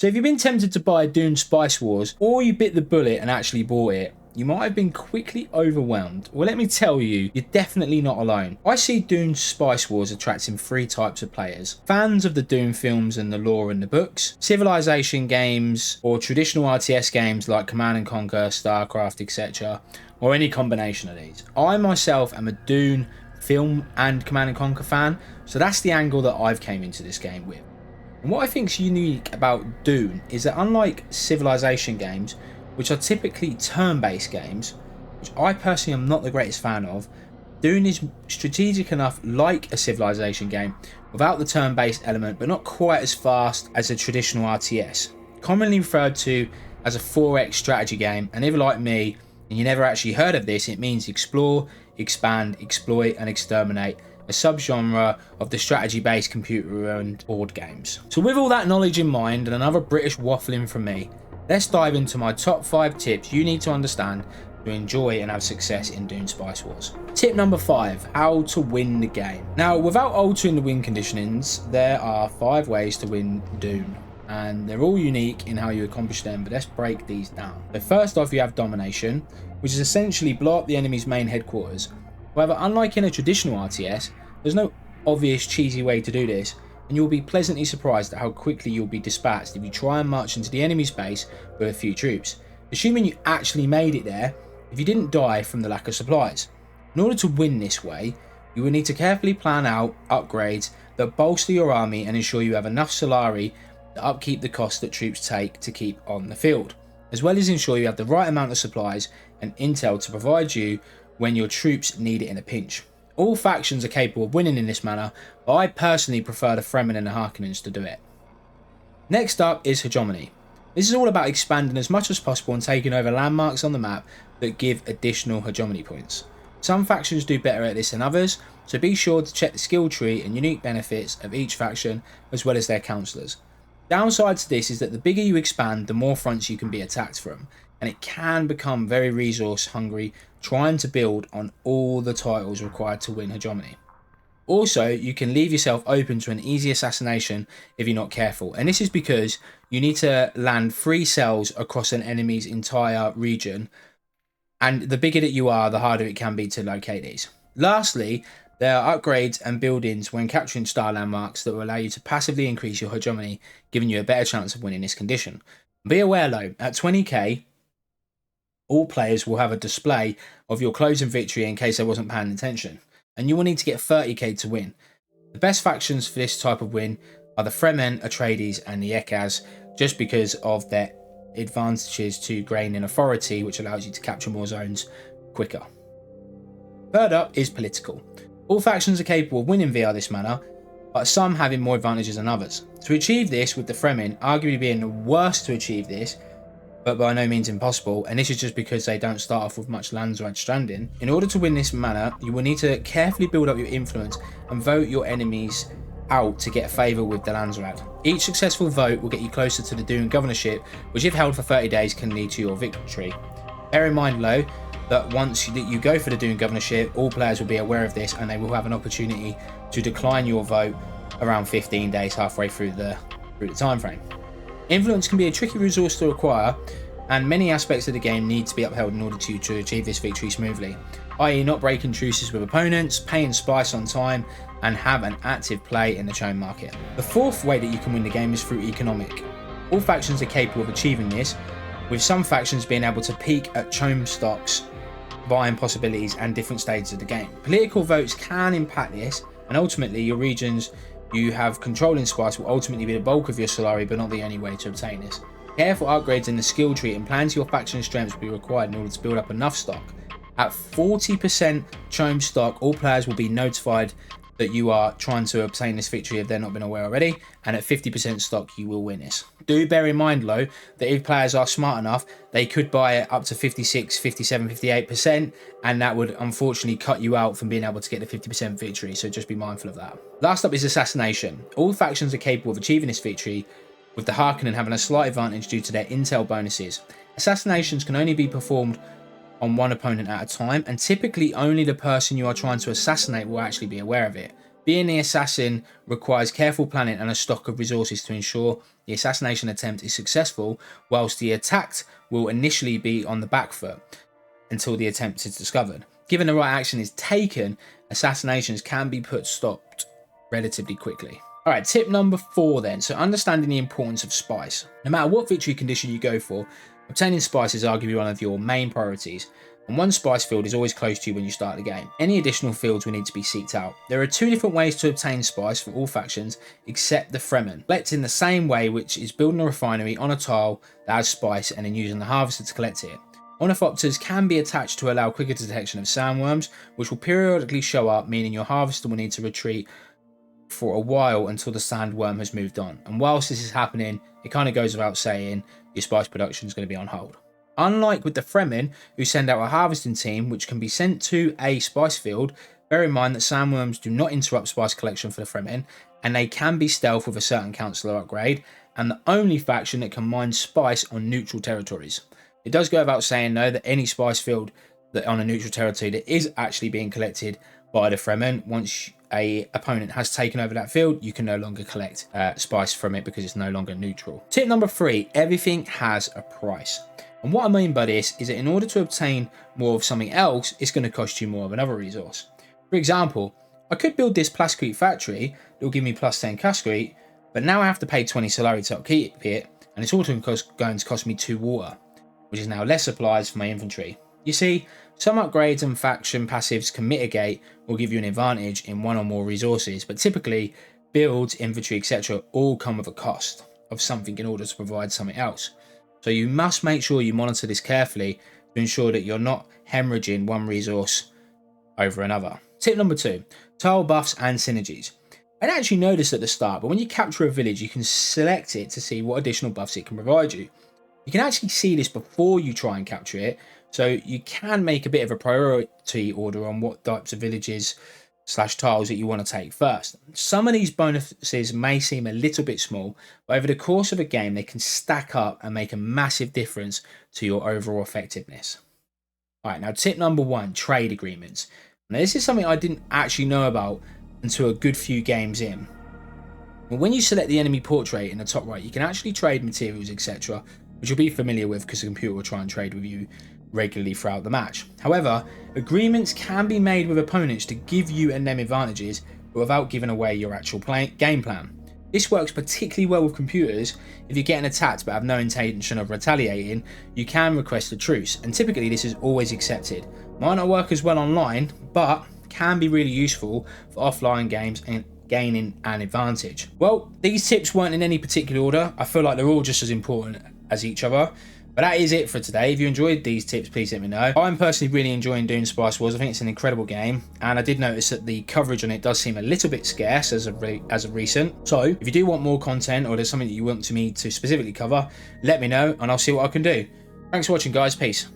So if you've been tempted to buy Dune Spice Wars, or you bit the bullet and actually bought it, you might have been quickly overwhelmed. Well, let me tell you, you're definitely not alone. I see Dune Spice Wars attracting three types of players. Fans of the Dune films and the lore in the books, civilization games, or traditional RTS games like Command & Conquer, StarCraft, etc., or any combination of these. I myself am a Dune film and Command & Conquer fan, so that's the angle that I've came into this game with. And what I think is unique about Dune is that unlike civilization games, which are typically turn-based games, which I personally am not the greatest fan of, Dune is strategic enough like a civilization game without the turn-based element, but not quite as fast as a traditional RTS. Commonly referred to as a 4X strategy game, and if you're like me and you never actually heard of this, it means explore, expand, exploit and exterminate, a subgenre of the strategy-based computer and board games. So with all that knowledge in mind and another British waffling from me, let's dive into my top 5 tips you need to understand to enjoy and have success in Dune Spice Wars. Tip number 5, how to win the game. Now, without altering the win conditionings, there are 5 ways to win Dune, and they're all unique in how you accomplish them, but let's break these down. So first off, you have Domination, which is essentially blow up the enemy's main headquarters. However, unlike in a traditional RTS, there's no obvious cheesy way to do this, and you'll be pleasantly surprised at how quickly you'll be dispatched if you try and march into the enemy's base with a few troops, assuming you actually made it there if you didn't die from the lack of supplies. In order to win this way, you will need to carefully plan out upgrades that bolster your army and ensure you have enough Solari to upkeep the cost that troops take to keep on the field, as well as ensure you have the right amount of supplies and intel to provide you when your troops need it in a pinch. All factions are capable of winning in this manner, but I personally prefer the Fremen and the Harkonnens to do it. Next up is Hegemony. This is all about expanding as much as possible and taking over landmarks on the map that give additional hegemony points. Some factions do better at this than others, so be sure to check the skill tree and unique benefits of each faction as well as their councillors. Downside to this is that the bigger you expand, the more fronts you can be attacked from, and it can become very resource hungry trying to build on all the titles required to win hegemony. Also, you can leave yourself open to an easy assassination if you're not careful, and this is because you need to land 3 cells across an enemy's entire region, and the bigger that you are, the harder it can be to locate these. Lastly, there are upgrades and buildings when capturing star landmarks that will allow you to passively increase your hegemony, giving you a better chance of winning this condition. Be aware though, at 20k, all players will have a display of your closing victory in case they wasn't paying attention, and you will need to get 30k to win. The best factions for this type of win are the Fremen, Atreides and the Ekaz, just because of their advantages to gain in authority, which allows you to capture more zones quicker. Third up is political. All factions are capable of winning via this manner, but some having more advantages than others. To achieve this, with the Fremen arguably being the worst to achieve this, but by no means impossible, and this is just because they don't start off with much Landsraad stranding. In order to win this manner, you will need to carefully build up your influence and vote your enemies out to get favour with the Landsraad. Each successful vote will get you closer to the Dune governorship, which if held for 30 days can lead to your victory. Bear in mind though, that once you go for the Dune governorship, all players will be aware of this and they will have an opportunity to decline your vote around 15 days halfway through the time frame. Influence can be a tricky resource to acquire, and many aspects of the game need to be upheld in order to achieve this victory smoothly, i.e. not breaking truces with opponents, paying Spice on time, and have an active play in the chone market. The fourth way that you can win the game is through economic. All factions are capable of achieving this, with some factions being able to peak at chone stocks, buying possibilities and different stages of the game. Political votes can impact this, and ultimately your regions you have control in Spice will ultimately be the bulk of your Solari, but not the only way to obtain this. Careful upgrades in the skill tree and plans your faction strengths will be required in order to build up enough stock. At 40% chome stock, all players will be notified that you are trying to obtain this victory if they've not been aware already, and at 50% stock you will win this. Do bear in mind though that if players are smart enough, they could buy it up to 56, 57, 58%, and that would unfortunately cut you out from being able to get the 50% victory, so just be mindful of that. Last up is assassination. All factions are capable of achieving this victory, with the Harkonnen having a slight advantage due to their intel bonuses. Assassinations can only be performed on one opponent at a time, and typically only the person you are trying to assassinate will actually be aware of it. Being the assassin requires careful planning and a stock of resources to ensure the assassination attempt is successful, whilst the attacked will initially be on the back foot until the attempt is discovered. Given the right action is taken, assassinations can be stopped relatively quickly. Alright, tip number 4 then. So understanding the importance of spice. No matter what victory condition you go for, obtaining spice is arguably one of your main priorities, and one spice field is always close to you when you start the game. Any additional fields will need to be seeked out. There are 2 different ways to obtain spice for all factions except the Fremen. Collect in the same way, which is building a refinery on a tile that has spice and then using the harvester to collect it. Ornithopters can be attached to allow quicker detection of sandworms, which will periodically show up, meaning your harvester will need to retreat for a while until the sandworm has moved on. And whilst this is happening, it kind of goes without saying your spice production is going to be on hold. Unlike with the Fremen, who send out a harvesting team which can be sent to a spice field, bear in mind that sandworms do not interrupt spice collection for the Fremen, and they can be stealth with a certain councillor upgrade, and the only faction that can mine spice on neutral territories. It does go without saying though that any spice field that on a neutral territory that is actually being collected by the Fremen, once a opponent has taken over that field, you can no longer collect spice from it because it's no longer neutral. Tip number 3, everything has a price. And what I mean by this is that in order to obtain more of something else, it's going to cost you more of another resource. For example, I could build this plascrete factory that will give me plus 10 cascrete, but now I have to pay 20 solari to upkeep it, and it's also going to cost me 2 water, which is now less supplies for my inventory. You see, some upgrades and faction passives can mitigate or give you an advantage in one or more resources, but typically builds, inventory, etc. all come with a cost of something in order to provide something else. So you must make sure you monitor this carefully to ensure that you're not hemorrhaging one resource over another. Tip number 2, tile buffs and synergies. I didn't actually notice at the start, but when you capture a village, you can select it to see what additional buffs it can provide you. You can actually see this before you try and capture it, so you can make a bit of a priority order on what types of villages / tiles that you want to take first. Some of these bonuses may seem a little bit small, but over the course of a game they can stack up and make a massive difference to your overall effectiveness. Alright, now tip number 1, trade agreements. Now this is something I didn't actually know about until a good few games in. When you select the enemy portrait in the top right, you can actually trade materials, etc., which you'll be familiar with because the computer will try and trade with you regularly throughout the match. However, agreements can be made with opponents to give you and them advantages, but without giving away your actual game plan. This works particularly well with computers. If you're getting attacked but have no intention of retaliating, you can request a truce, and typically this is always accepted. Might not work as well online, but can be really useful for offline games and gaining an advantage. Well, these tips weren't in any particular order. I feel like they're all just as important as each other. But that is it for today. If you enjoyed these tips, please let me know. I'm personally really enjoying Dune Spice Wars. I think it's an incredible game, and I did notice that the coverage on it does seem a little bit scarce as of recent. So if you do want more content, or there's something that you want me to specifically cover, let me know and I'll see what I can do. Thanks for watching, guys. Peace.